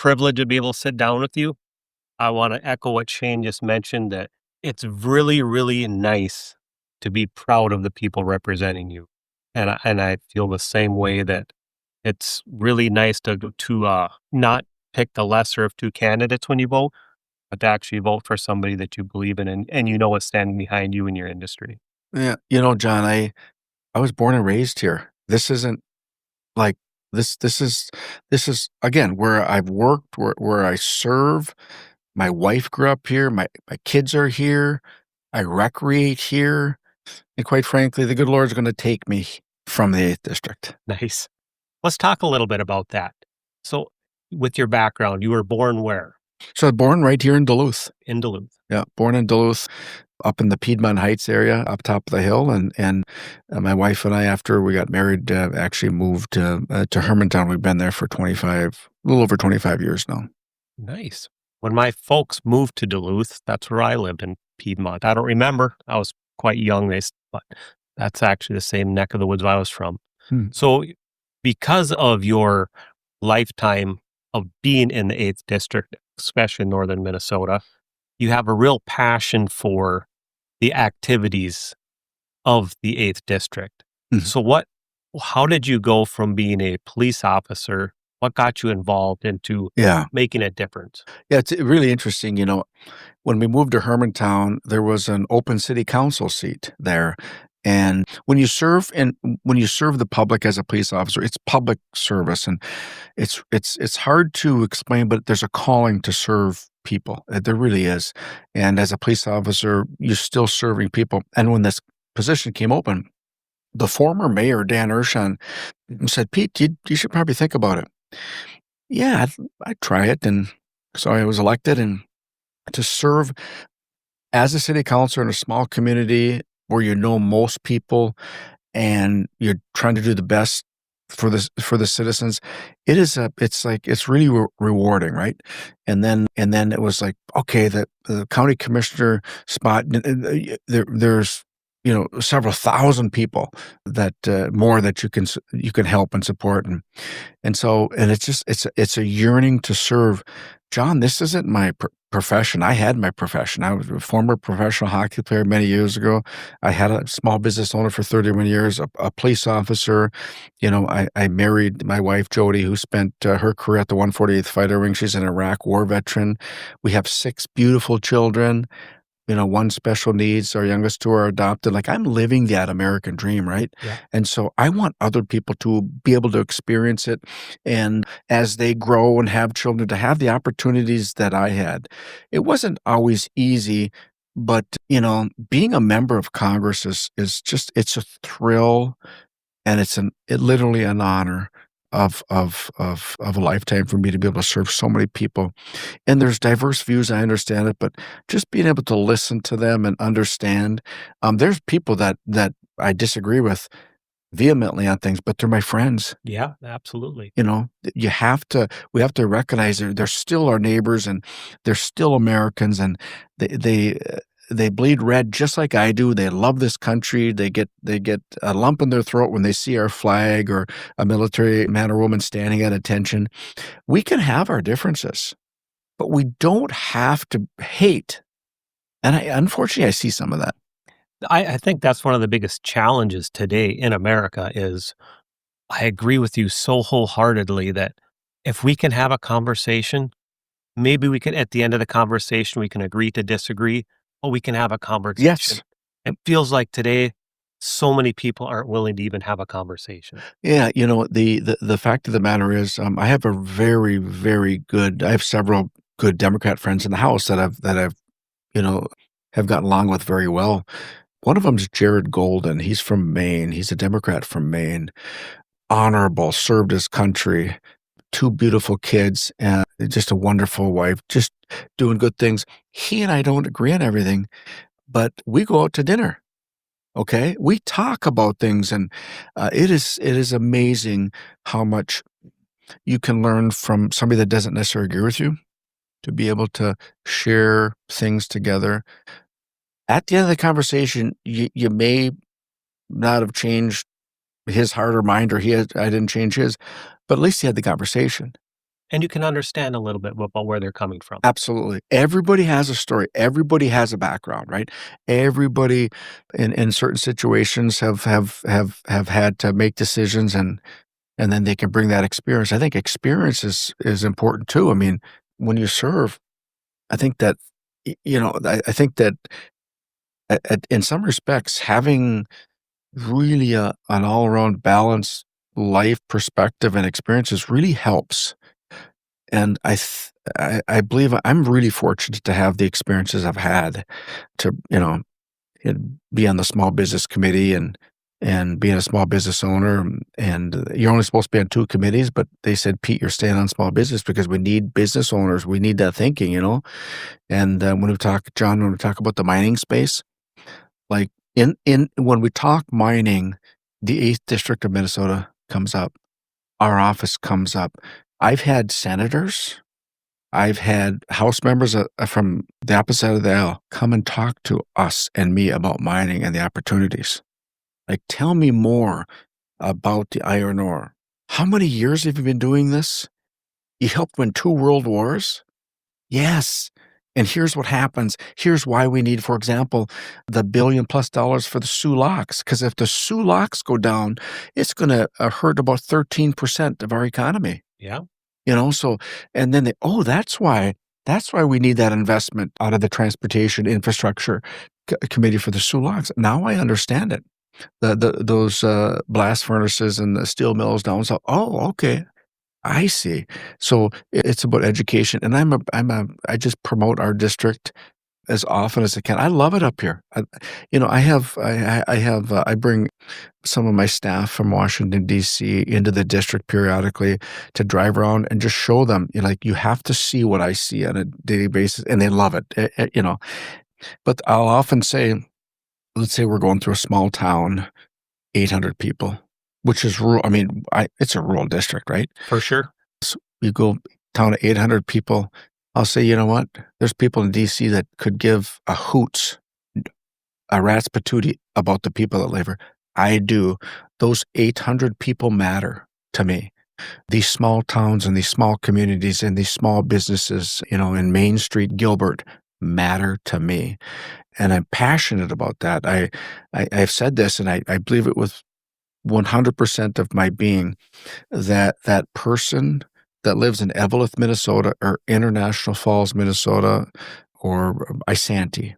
privilege to be able to sit down with you. I want to echo what Shane just mentioned that it's really, really nice to be proud of the people representing you. And I feel the same way that it's really nice to not pick the lesser of two candidates when you vote, but to actually vote for somebody that you believe in and you know is standing behind you in your industry. Yeah, John, I was born and raised here. This isn't like this is again where I've worked, where I serve. My wife grew up here. My kids are here. I recreate here. And quite frankly, the good Lord's going to take me from the 8th district. Nice. Let's talk a little bit about that. So, with your background, you were born where? So I was born right here in Duluth. In Duluth. Yeah, born in Duluth, up in the Piedmont Heights area, up top of the hill, and my wife and I, after we got married, actually moved to Hermantown. We've been there for a little over 25 years now. Nice. When my folks moved to Duluth, that's where I lived in Piedmont. I don't remember. I was quite young, but that's actually the same neck of the woods I was from. Hmm. So, because of your lifetime of being in the 8th district, especially in northern Minnesota, you have a real passion for the activities of the 8th district. Mhm. So how did you go from being a police officer? What got you involved into Yeah, making a difference? yeah, it's really interesting. When we moved to Hermantown, there was an open city council seat there. And when you serve the public as a police officer, it's public service, and it's hard to explain, but there's a calling to serve people. There really is. And as a police officer, you're still serving people. And when this position came open, the former mayor, Dan Urshon, said, "Pete, you should probably think about it." Yeah, I'd try it. And so I was elected, and to serve as a city councilor in a small community where you know most people and you're trying to do the best for the citizens, it's really rewarding, right? And then it was like, okay, the county commissioner spot, there's several thousand people that more that you can help and support, and so, and it's a yearning to serve. John, this isn't my profession. I had my profession. I was a former professional hockey player many years ago. I had a small business owner for 31 years, a police officer. I married my wife, Jody, who spent her career at the 148th Fighter Wing. She's an Iraq war veteran. We have 6 beautiful children. One special needs, our youngest 2 are adopted. Like, I'm living that American dream, right? Yeah. And so I want other people to be able to experience it. And as they grow and have children, to have the opportunities that I had. It wasn't always easy, but, being a member of Congress is just, it's a thrill, and it literally an honor of a lifetime for me to be able to serve so many people. And there's diverse views, I understand it, but just being able to listen to them and understand. There's people that I disagree with vehemently on things, but they're my friends. Yeah, absolutely. We have to recognize they're still our neighbors, and they're still Americans, and they bleed red just like I do. They love this country. They get a lump in their throat when they see our flag or a military man or woman standing at attention. We can have our differences, but we don't have to hate. And unfortunately, I see some of that. I think that's one of the biggest challenges today in America is I agree with you so wholeheartedly that if we can have a conversation, maybe we can, at the end of the conversation, we can agree to disagree, but we can have a conversation. Yes. It feels like today, so many people aren't willing to even have a conversation. Yeah, the fact of the matter is, I have a very, very good. I have several good Democrat friends in the House that I've have gotten along with very well. One of them is Jared Golden. He's from Maine. He's a Democrat from Maine. Honorable, served his country, 2 beautiful kids, and just a wonderful wife, just doing good things. He and I don't agree on everything, but we go out to dinner. Okay, we talk about things, and it is amazing how much you can learn from somebody that doesn't necessarily agree with you, to be able to share things together. At the end of the conversation, you may not have changed his heart or mind, or I didn't change his, but at least he had the conversation. And you can understand a little bit about where they're coming from. Absolutely. Everybody has a story. Everybody has a background, right? Everybody in certain situations have had to make decisions and then they can bring that experience. I think experience is important too. I mean, when you serve, I think that I think that in some respects having really an all-around balanced life perspective and experiences really helps. And I believe I'm really fortunate to have the experiences I've had to, be on the small business committee and being a small business owner. And you're only supposed to be on 2 committees, but they said, Pete, you're staying on small business because we need business owners. We need that thinking, And when we talk about the mining space, like when we talk mining, the 8th District of Minnesota comes up. Our office comes up. I've had senators, I've had House members from the opposite side of the aisle come and talk to us and me about mining and the opportunities. Like, tell me more about the iron ore. How many years have you been doing this? You helped win 2 world wars? Yes. And here's what happens. Here's why we need, for example, the $1 billion+ for the Sioux locks. Because if the Sioux locks go down, it's going to hurt about 13% of our economy. Yeah. So, and then that's why we need that investment out of the Transportation Infrastructure Committee for the Sioux locks. Now I understand it. Those blast furnaces and the steel mills down south. Oh, okay. I see. So it's about education, and I just promote our district as often as I can. I love it up here. I bring some of my staff from Washington D.C. into the district periodically to drive around and just show them, you have to see what I see on a daily basis, and they love it. But I'll often say, let's say we're going through a small town, 800 people, which is rural. I mean, it's a rural district, right? For sure. So you go town of 800 people. I'll say, you know what? There's people in DC that could give a hoots, a rat's patootie about the people that live here. I do. Those 800 people matter to me. These small towns and these small communities and these small businesses, in Main Street, Gilbert, matter to me. And I'm passionate about that. I've said this, and I believe it with 100% of my being, that person that lives in Eveleth, Minnesota, or International Falls, Minnesota, or Isanti,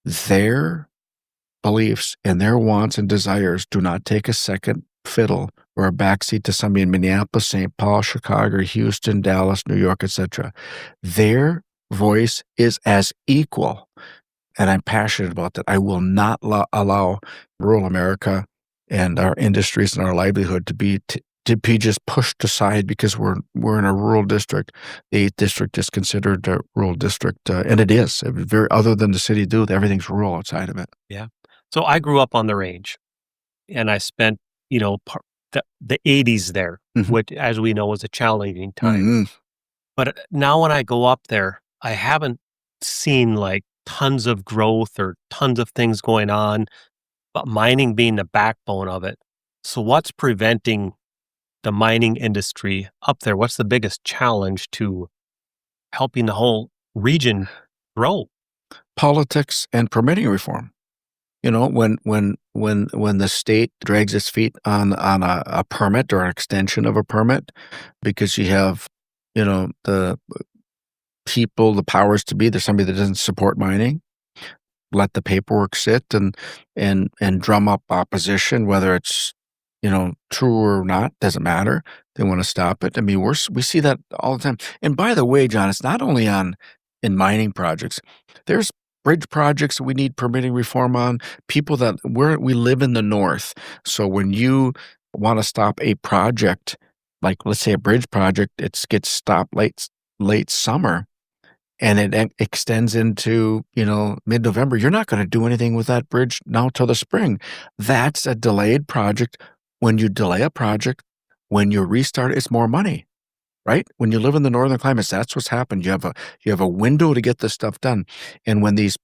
their beliefs and their wants and desires do not take a second fiddle or a backseat to somebody in Minneapolis, St. Paul, Chicago, Houston, Dallas, New York, etc. Their voice is as equal, and I'm passionate about that. I will not allow rural America and our industries and our livelihood to be just pushed aside because we're in a rural district. The 8th District is considered a rural district, and it is. Very other than the city of Duluth, everything's rural outside of it. Yeah. So I grew up on the range, and I spent, the 80s there, Mhm. which, as we know, was a challenging time. Mhm. But now when I go up there, I haven't seen like tons of growth or tons of things going on, but mining being the backbone of it. So what's preventing the mining industry up there? What's the biggest challenge to helping the whole region grow? Politics and permitting reform. When the state drags its feet on a permit or an extension of a permit because you have, the people, the powers to be, there's somebody that doesn't support mining, let the paperwork sit and drum up opposition, whether it's, true or not, doesn't matter. They want to stop it. I mean, we see that all the time. And by the way, John, it's not only in mining projects. There's bridge projects that we need permitting reform on. People that we live in the north. So when you want to stop a project, like let's say a bridge project, it gets stopped late summer and it extends into, mid-November, you're not going to do anything with that bridge now till the spring. That's a delayed project. When you delay a project, when you restart, it's more money. right? When you live in the northern climates, that's what's happened. You have a window to get this stuff done, and when these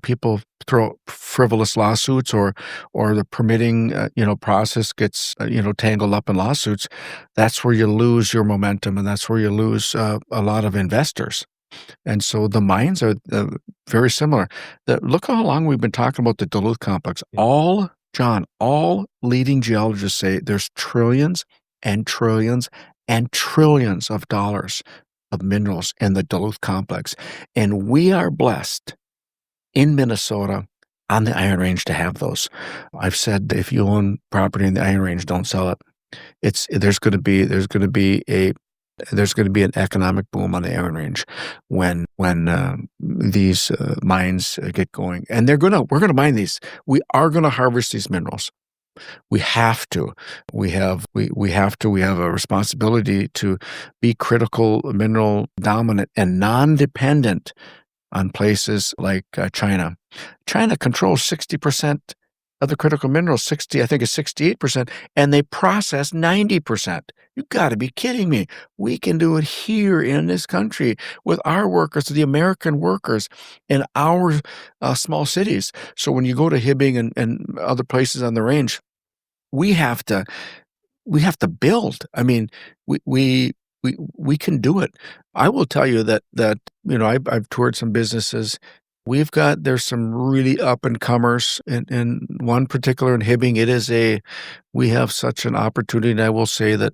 people throw frivolous lawsuits or the permitting process gets tangled up in lawsuits, that's where you lose your momentum, and that's where you lose a lot of investors. And so the mines are very similar. Look how long we've been talking about the Duluth complex. Yeah. All leading geologists say there's trillions and trillions and trillions of dollars of minerals in the Duluth complex. And we are blessed in Minnesota on the Iron Range to have those. I've said if you own property in the Iron Range, don't sell it. There's going to be an economic boom on the Iron Range when these mines get going, and we're gonna mine these. We are going to harvest these minerals. We have to. We have to. We have a responsibility to be critical mineral dominant and non-dependent on places like China. China controls 60% of the critical minerals, 60, I think it's 68%, and they process 90%. You got to be kidding me. We can do it here in this country with our workers, the American workers in our small cities. So when you go to Hibbing and other places on the range, we have to build. I mean, we can do it. I will tell you that I've toured some businesses. There's some really up and comers in one particular in Hibbing. We have such an opportunity. And I will say that,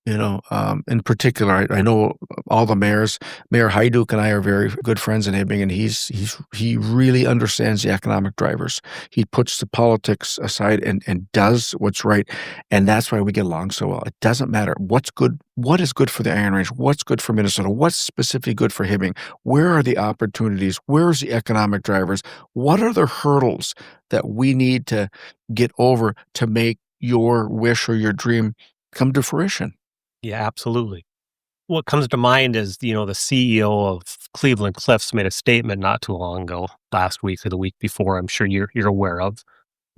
in particular, I know all the mayors. Mayor Hajduk and I are very good friends in Hibbing, and he really understands the economic drivers. He puts the politics aside and does what's right, and that's why we get along so well. It doesn't matter what's good, what is good for the Iron Range, what's good for Minnesota, what's specifically good for Hibbing. Where are the opportunities? Where's the economic drivers? What are the hurdles that we need to get over to make your wish or your dream come to fruition? Yeah, absolutely. What comes to mind is, the CEO of Cleveland Cliffs made a statement not too long ago, last week or the week before, I'm sure you're aware of,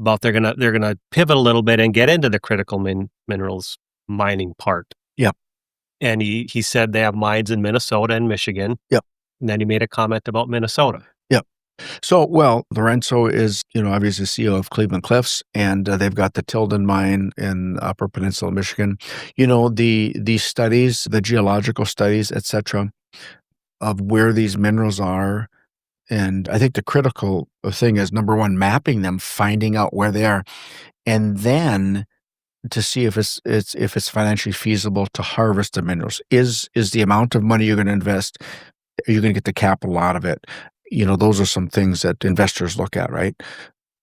about they're gonna pivot a little bit and get into the critical minerals mining part. Yep. And he said they have mines in Minnesota and Michigan, Yep. and then he made a comment about Minnesota. Yep. So, well, Lorenzo is, obviously CEO of Cleveland Cliffs, and they've got the Tilden mine in Upper Peninsula, Michigan. The studies, the geological studies, etc., of where these minerals are, and I think the critical thing is, number one, mapping them, finding out where they are, and then to see if it's financially feasible to harvest the minerals. Is the amount of money you're going to invest, are you going to get the capital out of it? Those are some things that investors look at, right?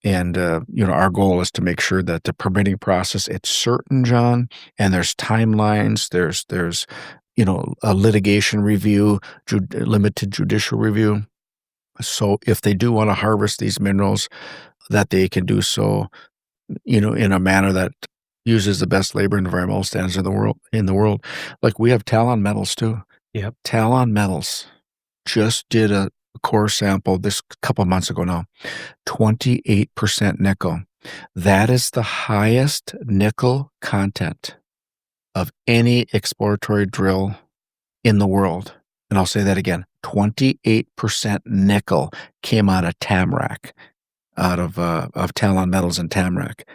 And our goal is to make sure that the permitting process, it's certain, John, and there's timelines, there's a litigation review, limited judicial review. So if they do want to harvest these minerals, that they can do so, in a manner that uses the best labor and environmental standards in the world. Like we have Talon Metals too. Yep. Talon Metals just did a core sample this couple months ago now, 28% nickel. That is the highest nickel content of any exploratory drill in the world. And I'll say that again, 28% nickel came out of Tamarack, out of Talon Metals in Tamarack.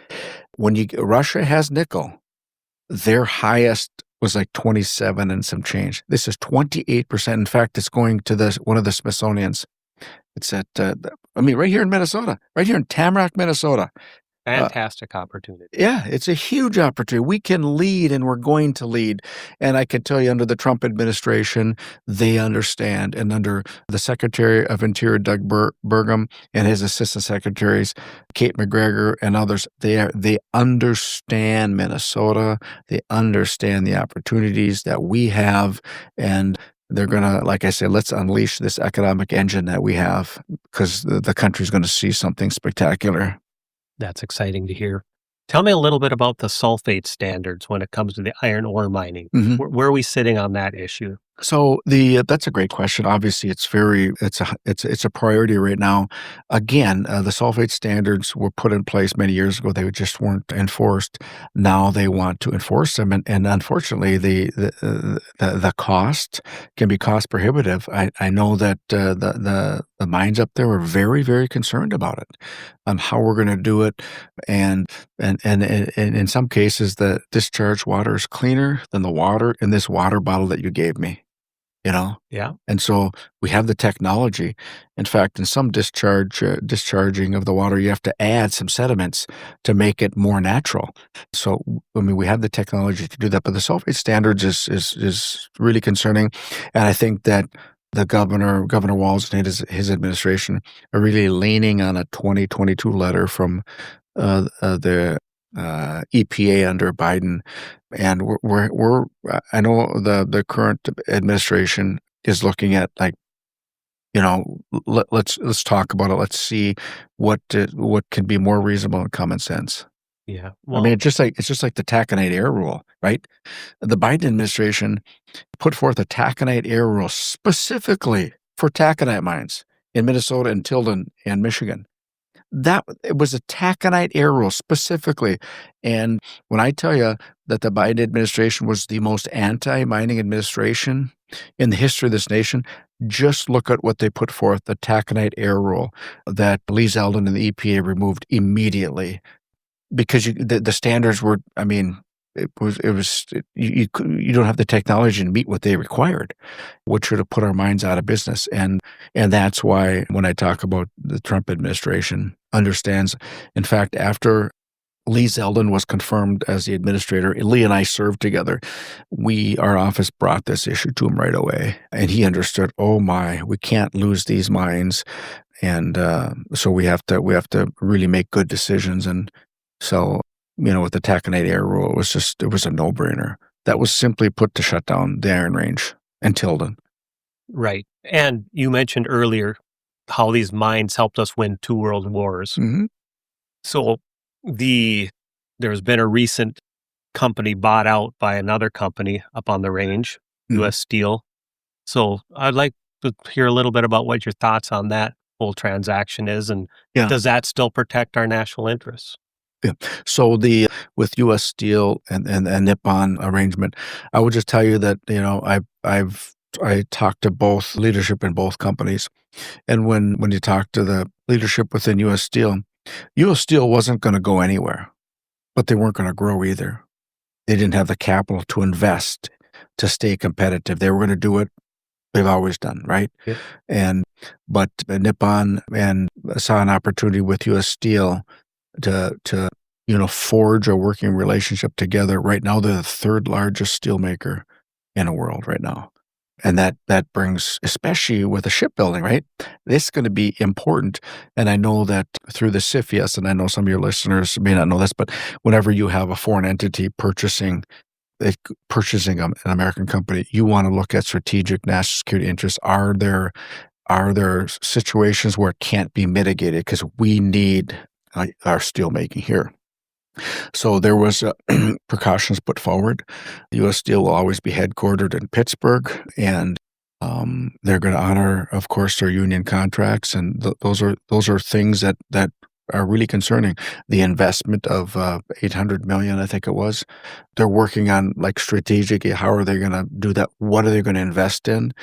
Russia has nickel, their highest was like 27 and some change. This is 28%. In fact, it's going to one of the Smithsonian's. It's right here in Minnesota, right here in Tamarack, Minnesota. Fantastic opportunity. Yeah, it's a huge opportunity. We can lead, and we're going to lead. And I can tell you, under the Trump administration, they understand. And under the Secretary of Interior, Doug Burgum, and his assistant secretaries, Kate McGregor and others, they understand Minnesota. They understand the opportunities that we have. And they're going to, like I say, let's unleash this economic engine that we have, because the country's going to see something spectacular. That's exciting to hear. Tell me a little bit about the sulfate standards when it comes to the iron ore mining. Mhm. Where are we sitting on that issue? So that's a great question. Obviously, it's a priority right now. Again, the sulfate standards were put in place many years ago. They just weren't enforced. Now they want to enforce them, and unfortunately, the cost can be cost prohibitive. I know that the mines up there are very very concerned about it, on how we're going to do it, and and in some cases, the discharge water is cleaner than the water in this water bottle that you gave me, you know? Yeah. And so we have the technology. In fact, in some discharging of the water, you have to add some sediments to make it more natural. So, I mean, we have the technology to do that, but the sulfate standards is really concerning. And I think that Governor Walz and his administration are really leaning on a 2022 letter from the EPA under Biden, and I know the current administration is looking at, like, let's talk about it. Let's see what can be more reasonable and common sense. Yeah. I mean, Well, it's just like the taconite air rule, right? The Biden administration put forth a taconite air rule specifically for taconite mines in Minnesota and Tilden and Michigan. That it was a taconite air rule specifically, and when I tell you that the Biden administration was the most anti-mining administration in the history of this nation, just look at what they put forth, the taconite air rule that Lee Zeldin and the EPA removed immediately, because the standards were, I mean, you don't have the technology to meet what they required, which should have put our mines out of business. And that's why when I talk about the Trump administration understands, in fact, after Lee Zeldin was confirmed as the administrator, Lee and I served together. Our office brought this issue to him right away, and he understood. Oh my, we can't lose these mines, and so we have to really make good decisions. And so, with the taconite air rule, it was a no brainer. That was simply put to shut down the Iron Range and Tilden. right. And you mentioned earlier how these mines helped us win 2 world wars. Hmm. So the there's been a recent company bought out by another company up on the range, Hmm. US Steel. So I'd like to hear a little bit about what your thoughts on that whole transaction is, and Yeah. does that still protect our national interests? Yeah. So with U.S. Steel and Nippon arrangement, I would just tell you that I talked to both leadership in both companies, and when you talk to the leadership within U.S. Steel wasn't going to go anywhere, but they weren't going to grow either. They didn't have the capital to invest to stay competitive. They were going to do what they've always done, right? Yeah. And but Nippon and saw an opportunity with U.S. Steel to forge a working relationship together. Right now, they're the third largest steelmaker in the world right now, and that brings, especially with the shipbuilding, right? This is going to be important. And I know that through the CFIUS, and I know some of your listeners may not know this, but whenever you have a foreign entity purchasing an American company, you want to look at strategic national security interests. Are there situations where it can't be mitigated? Because we need our steelmaking here. So there was precautions put forward. U.S. Steel will always be headquartered in Pittsburgh, and they're going to honor, of course, their union contracts, and those are things that are really concerning. The investment of $800 million, I think it was. They're working on, like, strategically, how are they going to do that? What are they going to invest in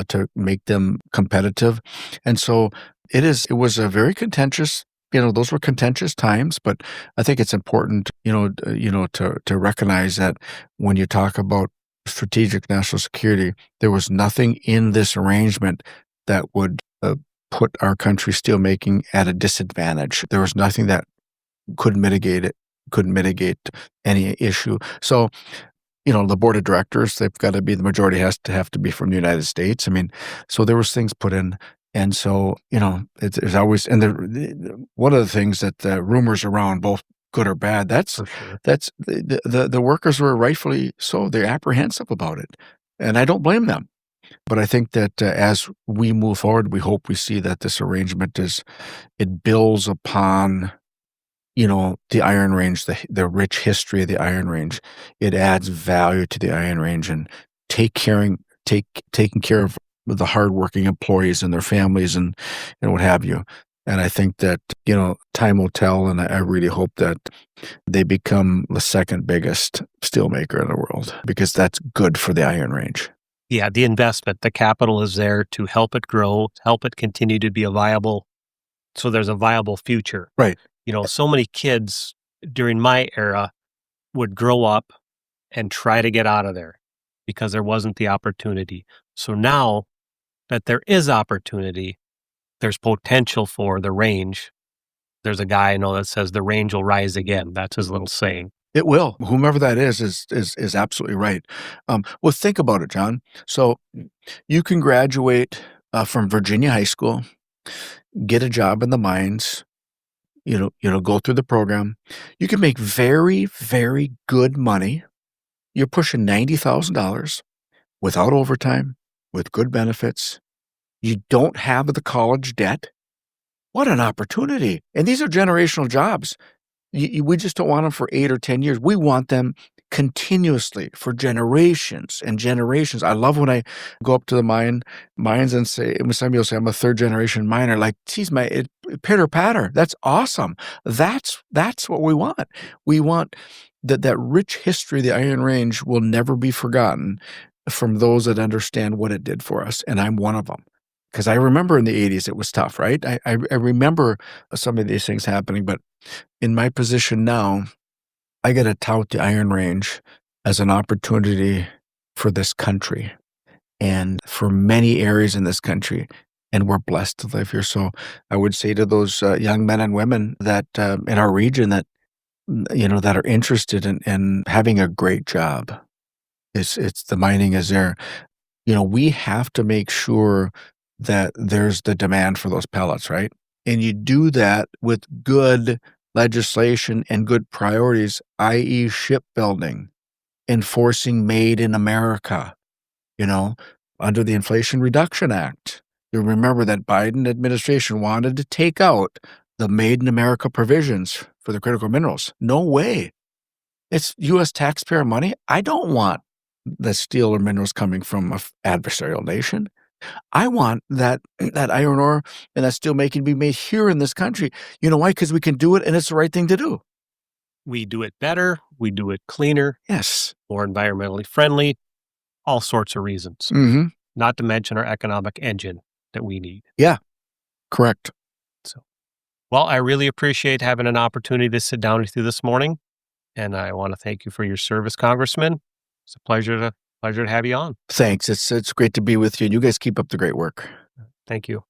to make them competitive? And so it was a very contentious. Those were contentious times, but I think it's important, to recognize that when you talk about strategic national security, there was nothing in this arrangement that would put our country steelmaking at a disadvantage. There was nothing that could mitigate any issue. So, the board of directors, they've got to be, the majority has to have to be from the United States. I mean, so there was things put in. And so, there's always, and one of the things that the rumors around, both good or bad, For sure. that's the workers were rightfully so. They're apprehensive about it. And I don't blame them. But I think that as we move forward, we hope we see that this arrangement it builds upon, the Iron Range, the rich history of the Iron Range. It adds value to the Iron Range, and taking taking care of the hardworking employees and their families and what have you. And I think that, time will tell, and I really hope that they become the second biggest steelmaker in the world because that's good for the Iron Range. Yeah, the investment, the capital is there to help it grow, help it continue to be so there's a viable future. Right. So many kids during my era would grow up and try to get out of there because there wasn't the opportunity. So now that there is opportunity, there's potential for the range. There's a guy I know that says the range will rise again. That's his little saying. It will. Whomever that is absolutely right. Well, think about it, John. So you can graduate from Virginia High School, get a job in the mines, go through the program. You can make very, very good money. You're pushing $90,000 without overtime, with good benefits. You don't have the college debt. What an opportunity. And these are generational jobs. We just don't want them for 8 or 10 years. We want them continuously for generations and generations. I love when I go up to the mines and some people say, I'm a third generation miner. Like, geez, pitter patter. That's awesome. That's what we want. We want that rich history of the Iron Range will never be forgotten from those that understand what it did for us. And I'm one of them. Because I remember in the 80s, it was tough, right? I remember some of these things happening, but in my position now, I get to tout the Iron Range as an opportunity for this country and for many areas in this country. And we're blessed to live here. So I would say to those young men and women that in our region that, that are interested in having a great job, it's the mining is there. We have to make sure that there's the demand for those pellets, right? And you do that with good legislation and good priorities, i.e. shipbuilding, enforcing made in America, under the Inflation Reduction Act. You remember that Biden administration wanted to take out the made in America provisions for the critical minerals. No way. It's U.S. taxpayer money. I don't want the steel or minerals coming from an adversarial nation. I want that iron ore and that steel making be made here in this country. You know why? Because we can do it and it's the right thing to do. We do it better. We do it cleaner. Yes. More environmentally friendly. All sorts of reasons. Mm-hmm. Not to mention our economic engine that we need. Yeah, correct. So, well, I really appreciate having an opportunity to sit down with you this morning. And I want to thank you for your service, Congressman. It's a pleasure to have you on. Thanks. It's great to be with you. And you guys keep up the great work. Thank you.